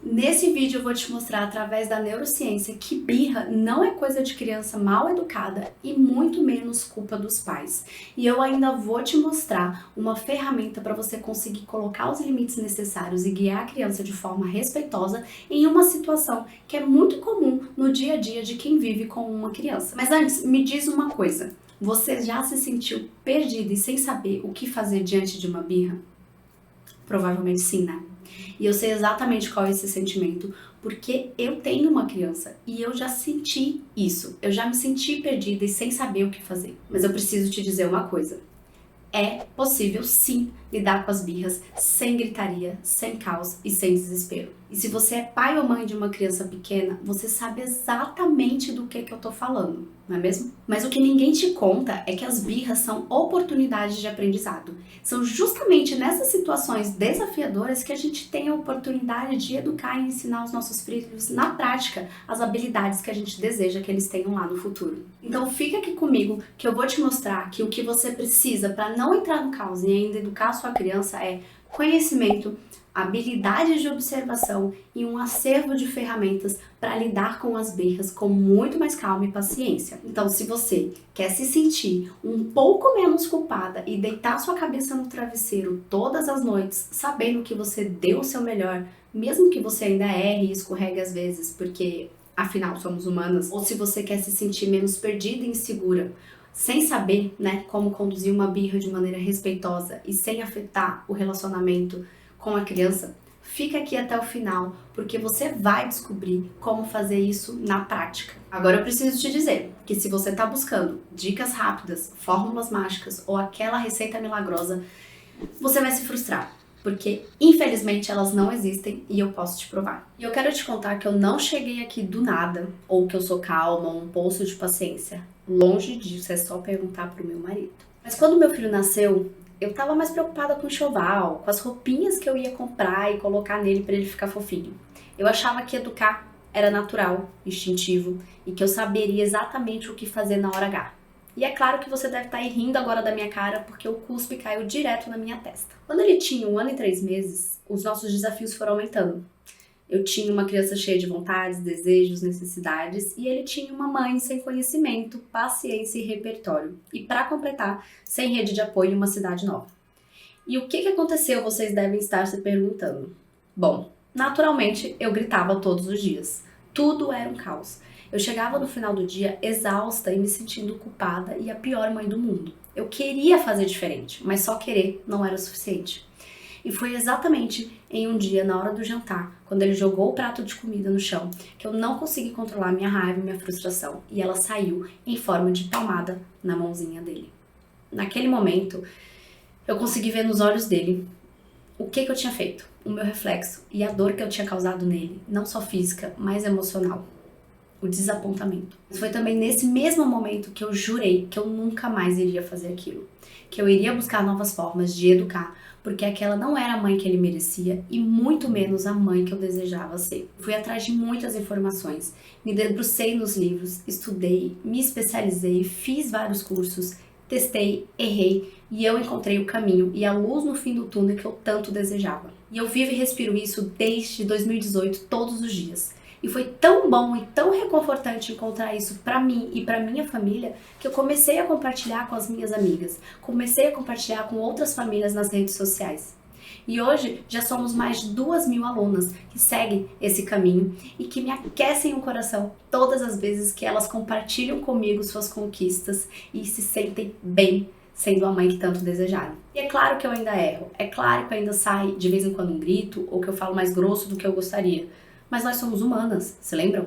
Nesse vídeo eu vou te mostrar através da neurociência que birra não é coisa de criança mal educada e muito menos culpa dos pais. E eu ainda vou te mostrar uma ferramenta para você conseguir colocar os limites necessários e guiar a criança de forma respeitosa em uma situação que é muito comum no dia a dia de quem vive com uma criança. Mas antes, me diz uma coisa. Você já se sentiu perdido e sem saber o que fazer diante de uma birra? Provavelmente sim, né? E eu sei exatamente qual é esse sentimento, porque eu tenho uma criança e eu já senti isso. Eu já me senti perdida e sem saber o que fazer. Mas eu preciso te dizer uma coisa. É possível sim lidar com as birras sem gritaria, sem caos e sem desespero. E se você é pai ou mãe de uma criança pequena, você sabe exatamente do que eu tô falando, não é mesmo? Mas o que ninguém te conta é que as birras são oportunidades de aprendizado. São justamente nessas situações desafiadoras que a gente tem a oportunidade de educar e ensinar os nossos filhos na prática as habilidades que a gente deseja que eles tenham lá no futuro. Então fica aqui comigo que eu vou te mostrar que o que você precisa para não entrar no caos e ainda educar a sua criança é conhecimento, habilidades de observação e um acervo de ferramentas para lidar com as birras com muito mais calma e paciência. Então, se você quer se sentir um pouco menos culpada e deitar sua cabeça no travesseiro todas as noites, sabendo que você deu o seu melhor, mesmo que você ainda erre e escorregue às vezes, porque afinal somos humanas, ou se você quer se sentir menos perdida e insegura, sem saber, como conduzir uma birra de maneira respeitosa e sem afetar o relacionamento com a criança, fica aqui até o final, porque você vai descobrir como fazer isso na prática. Agora eu preciso te dizer que se você está buscando dicas rápidas, fórmulas mágicas ou aquela receita milagrosa, você vai se frustrar, porque infelizmente elas não existem e eu posso te provar. E eu quero te contar que eu não cheguei aqui do nada, ou que eu sou calma, ou um poço de paciência. Longe disso, é só perguntar pro meu marido. Mas quando meu filho nasceu, eu tava mais preocupada com o enxoval, com as roupinhas que eu ia comprar e colocar nele para ele ficar fofinho. Eu achava que educar era natural, instintivo e que eu saberia exatamente o que fazer na hora H. E é claro que você deve estar aí rindo agora da minha cara porque o cuspe caiu direto na minha testa. Quando ele tinha 1 ano e 3 meses, os nossos desafios foram aumentando. Eu tinha uma criança cheia de vontades, desejos, necessidades e ele tinha uma mãe sem conhecimento, paciência e repertório. E para completar, sem rede de apoio em uma cidade nova. E o que aconteceu, vocês devem estar se perguntando. Bom, naturalmente eu gritava todos os dias. Tudo era um caos. Eu chegava no final do dia exausta e me sentindo culpada e a pior mãe do mundo. Eu queria fazer diferente, mas só querer não era o suficiente. E foi exatamente em um dia, na hora do jantar, quando ele jogou o prato de comida no chão, que eu não consegui controlar minha raiva e minha frustração. E ela saiu em forma de palmada na mãozinha dele. Naquele momento, eu consegui ver nos olhos dele o que eu tinha feito, o meu reflexo e a dor que eu tinha causado nele, não só física, mas emocional. O desapontamento. Foi também nesse mesmo momento que eu jurei que eu nunca mais iria fazer aquilo. Que eu iria buscar novas formas de educar, porque aquela não era a mãe que ele merecia e muito menos a mãe que eu desejava ser. Fui atrás de muitas informações, me debrucei nos livros, estudei, me especializei, fiz vários cursos, testei, errei e eu encontrei o caminho e a luz no fim do túnel que eu tanto desejava. E eu vivo e respiro isso desde 2018 todos os dias. E foi tão bom e tão reconfortante encontrar isso pra mim e pra minha família que eu comecei a compartilhar com as minhas amigas, comecei a compartilhar com outras famílias nas redes sociais. E hoje já somos mais de 2.000 alunas que seguem esse caminho e que me aquecem o coração todas as vezes que elas compartilham comigo suas conquistas e se sentem bem sendo a mãe que tanto desejaram. E é claro que eu ainda erro, é claro que ainda sai de vez em quando um grito ou que eu falo mais grosso do que eu gostaria. Mas nós somos humanas, se lembram?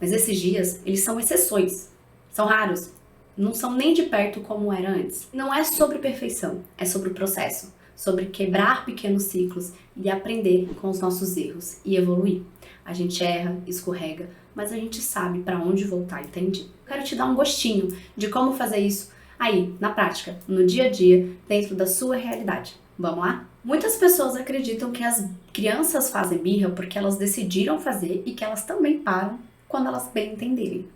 Mas esses dias, eles são exceções, são raros, não são nem de perto como era antes. Não é sobre perfeição, é sobre o processo, sobre quebrar pequenos ciclos e aprender com os nossos erros e evoluir. A gente erra, escorrega, mas a gente sabe para onde voltar, entende? Eu quero te dar um gostinho de como fazer isso aí, na prática, no dia a dia, dentro da sua realidade. Vamos lá? Muitas pessoas acreditam que as crianças fazem birra porque elas decidiram fazer e que elas também param quando elas bem entenderem.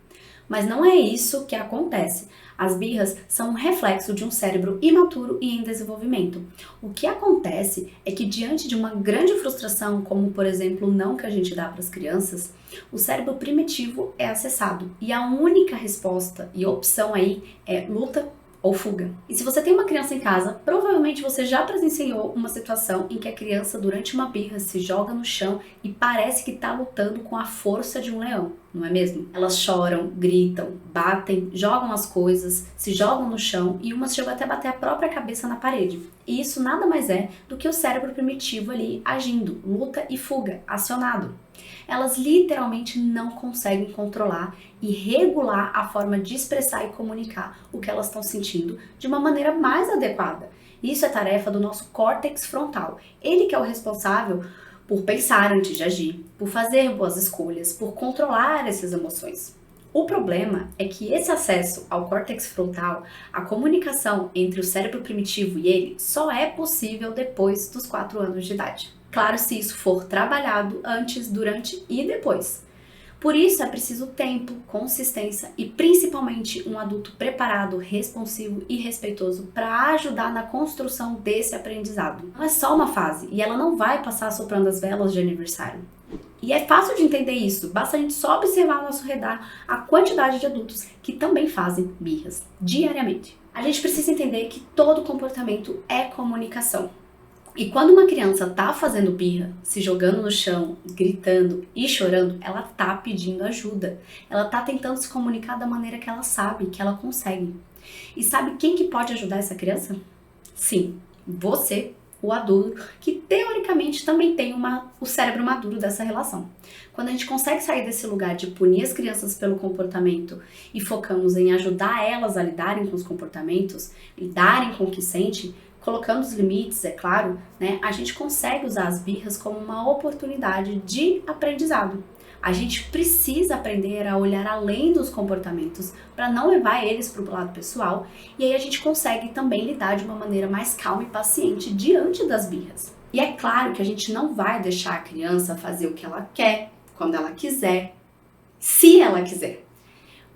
Mas não é isso que acontece. As birras são um reflexo de um cérebro imaturo e em desenvolvimento. O que acontece é que diante de uma grande frustração, como por exemplo o não que a gente dá para as crianças, o cérebro primitivo é acessado e a única resposta e opção aí é luta ou fuga. E se você tem uma criança em casa, provavelmente você já presenciou uma situação em que a criança, durante uma birra, se joga no chão e parece que está lutando com a força de um leão, não é mesmo? Elas choram, gritam, batem, jogam as coisas, se jogam no chão e umas chegam até a bater a própria cabeça na parede. E isso nada mais é do que o cérebro primitivo ali agindo, luta e fuga, acionado. Elas literalmente não conseguem controlar e regular a forma de expressar e comunicar o que elas estão sentindo de uma maneira mais adequada. Isso é tarefa do nosso córtex frontal. Ele que é o responsável por pensar antes de agir, por fazer boas escolhas, por controlar essas emoções. O problema é que esse acesso ao córtex frontal, a comunicação entre o cérebro primitivo e ele, só é possível depois dos 4 anos de idade. Claro, se isso for trabalhado antes, durante e depois. Por isso é preciso tempo, consistência e principalmente um adulto preparado, responsivo e respeitoso para ajudar na construção desse aprendizado. Não é só uma fase e ela não vai passar soprando as velas de aniversário. E é fácil de entender isso, basta a gente só observar ao nosso redor a quantidade de adultos que também fazem birras diariamente. A gente precisa entender que todo comportamento é comunicação. E quando uma criança tá fazendo birra, se jogando no chão, gritando e chorando, ela tá pedindo ajuda. Ela tá tentando se comunicar da maneira que ela sabe, que ela consegue. E sabe quem que pode ajudar essa criança? Sim, você, o adulto, que teoricamente também tem o cérebro maduro dessa relação. Quando a gente consegue sair desse lugar de punir as crianças pelo comportamento e focamos em ajudar elas a lidarem com os comportamentos, lidarem com o que sente, colocando os limites, é claro, né, a gente consegue usar as birras como uma oportunidade de aprendizado. A gente precisa aprender a olhar além dos comportamentos para não levar eles para o lado pessoal e aí a gente consegue também lidar de uma maneira mais calma e paciente diante das birras. E é claro que a gente não vai deixar a criança fazer o que ela quer, quando ela quiser, se ela quiser.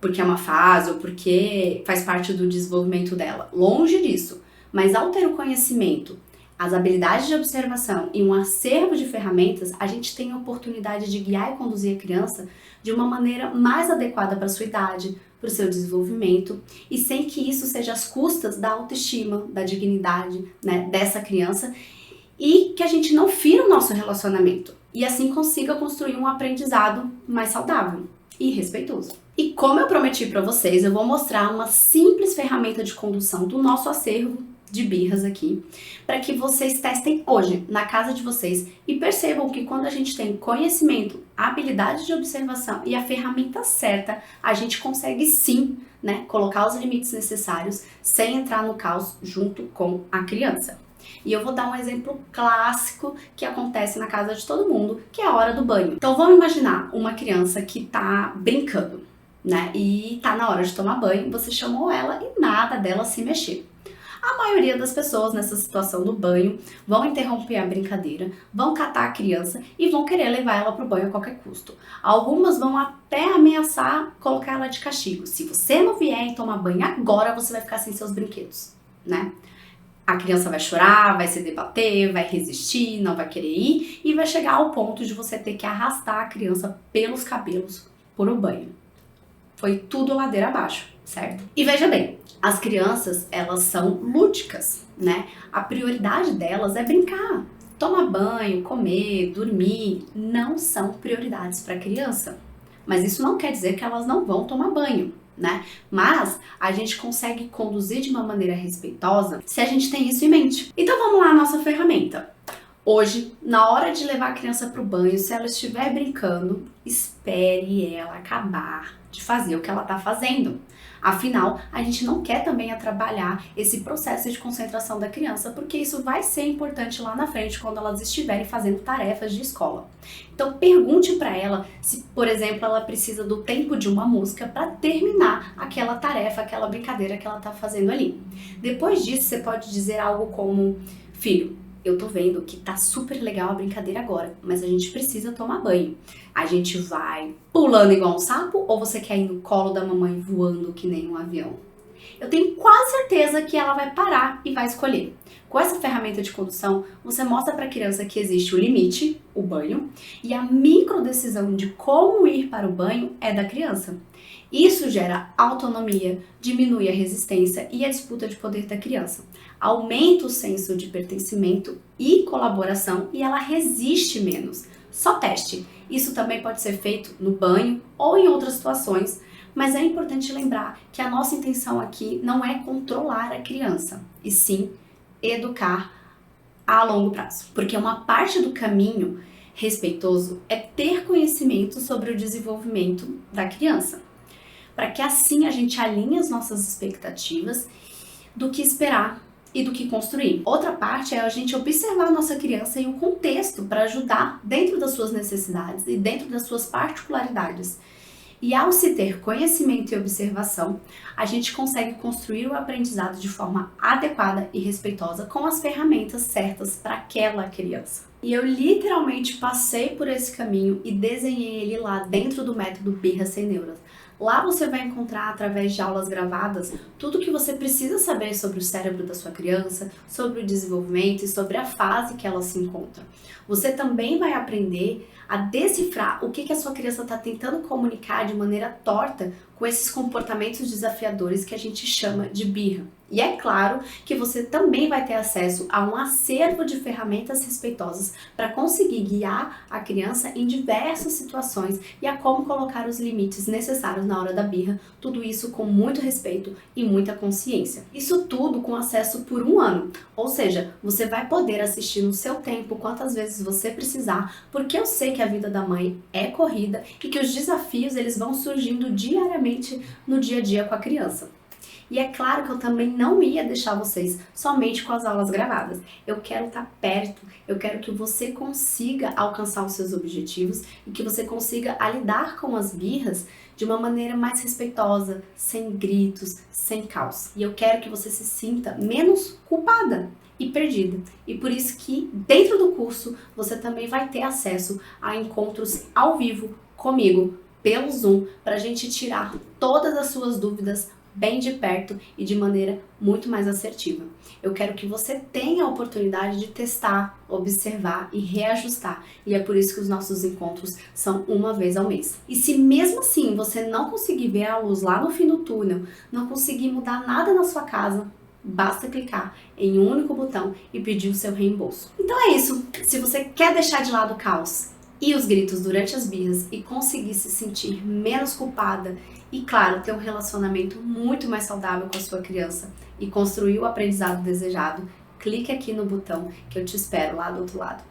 Porque é uma fase ou porque faz parte do desenvolvimento dela. Longe disso. Mas ao ter o conhecimento, as habilidades de observação e um acervo de ferramentas, a gente tem a oportunidade de guiar e conduzir a criança de uma maneira mais adequada para a sua idade, para o seu desenvolvimento, e sem que isso seja às custas da autoestima, da dignidade, né, dessa criança, e que a gente não fira o nosso relacionamento, e assim consiga construir um aprendizado mais saudável e respeitoso. E como eu prometi para vocês, eu vou mostrar uma simples ferramenta de condução do nosso acervo de birras aqui, para que vocês testem hoje na casa de vocês e percebam que quando a gente tem conhecimento, habilidade de observação e a ferramenta certa, a gente consegue sim, né, colocar os limites necessários sem entrar no caos junto com a criança. E eu vou dar um exemplo clássico que acontece na casa de todo mundo, que é a hora do banho. Então vamos imaginar uma criança que tá brincando, né, e tá na hora de tomar banho, você chamou ela e nada dela se mexer. A maioria das pessoas nessa situação do banho vão interromper a brincadeira, vão catar a criança e vão querer levar ela para o banho a qualquer custo. Algumas vão até ameaçar colocar ela de castigo. Se você não vier e tomar banho agora, você vai ficar sem seus brinquedos, né? A criança vai chorar, vai se debater, vai resistir, não vai querer ir e vai chegar ao ponto de você ter que arrastar a criança pelos cabelos por um banho. Foi tudo ladeira abaixo, certo? E veja bem, as crianças, elas são lúdicas, né? A prioridade delas é brincar. Tomar banho, comer, dormir, não são prioridades para a criança. Mas isso não quer dizer que elas não vão tomar banho, né? Mas a gente consegue conduzir de uma maneira respeitosa se a gente tem isso em mente. Então vamos lá, a nossa ferramenta. Hoje, na hora de levar a criança para o banho, se ela estiver brincando, espere ela acabar de fazer o que ela está fazendo. Afinal, a gente não quer também atrapalhar esse processo de concentração da criança, porque isso vai ser importante lá na frente, quando elas estiverem fazendo tarefas de escola. Então, pergunte para ela se, por exemplo, ela precisa do tempo de uma música para terminar aquela tarefa, aquela brincadeira que ela está fazendo ali. Depois disso, você pode dizer algo como: filho, eu tô vendo que tá super legal a brincadeira agora, mas a gente precisa tomar banho. A gente vai pulando igual um sapo ou você quer ir no colo da mamãe voando que nem um avião? Eu tenho quase certeza que ela vai parar e vai escolher. Com essa ferramenta de condução, você mostra para a criança que existe o limite, o banho, e a microdecisão de como ir para o banho é da criança. Isso gera autonomia, diminui a resistência e a disputa de poder da criança. Aumenta o senso de pertencimento e colaboração e ela resiste menos. Só teste. Isso também pode ser feito no banho ou em outras situações, mas é importante lembrar que a nossa intenção aqui não é controlar a criança, e sim educar a longo prazo. Porque uma parte do caminho respeitoso é ter conhecimento sobre o desenvolvimento da criança, para que assim a gente alinhe as nossas expectativas do que esperar e do que construir. Outra parte é a gente observar a nossa criança e o contexto para ajudar dentro das suas necessidades e dentro das suas particularidades. E ao se ter conhecimento e observação, a gente consegue construir o aprendizado de forma adequada e respeitosa com as ferramentas certas para aquela criança. E eu literalmente passei por esse caminho e desenhei ele lá dentro do método Birra Sem Neuras. Lá você vai encontrar, através de aulas gravadas, tudo o que você precisa saber sobre o cérebro da sua criança, sobre o desenvolvimento e sobre a fase que ela se encontra. Você também vai aprender a decifrar o que a sua criança está tentando comunicar de maneira torta com esses comportamentos desafiadores que a gente chama de birra. E é claro que você também vai ter acesso a um acervo de ferramentas respeitosas para conseguir guiar a criança em diversas situações e a como colocar os limites necessários na hora da birra, tudo isso com muito respeito e muita consciência. Isso tudo com acesso por 1 ano, ou seja, você vai poder assistir no seu tempo, quantas vezes você precisar, porque eu sei que a vida da mãe é corrida e que os desafios eles vão surgindo diariamente no dia a dia com a criança. E é claro que eu também não ia deixar vocês somente com as aulas gravadas. Eu quero estar perto, eu quero que você consiga alcançar os seus objetivos e que você consiga lidar com as birras de uma maneira mais respeitosa, sem gritos, sem caos. E eu quero que você se sinta menos culpada e perdida. E por isso que dentro do curso você também vai ter acesso a encontros ao vivo comigo, pelo Zoom, para a gente tirar todas as suas dúvidas bem de perto e de maneira muito mais assertiva. Eu quero que você tenha a oportunidade de testar, observar e reajustar. E é por isso que os nossos encontros são 1 vez ao mês. E se mesmo assim você não conseguir ver a luz lá no fim do túnel, não conseguir mudar nada na sua casa, basta clicar em um único botão e pedir o seu reembolso. Então é isso. Se você quer deixar de lado o caos e os gritos durante as birras e conseguir se sentir menos culpada e, claro, ter um relacionamento muito mais saudável com a sua criança e construir o aprendizado desejado, clique aqui no botão que eu te espero lá do outro lado.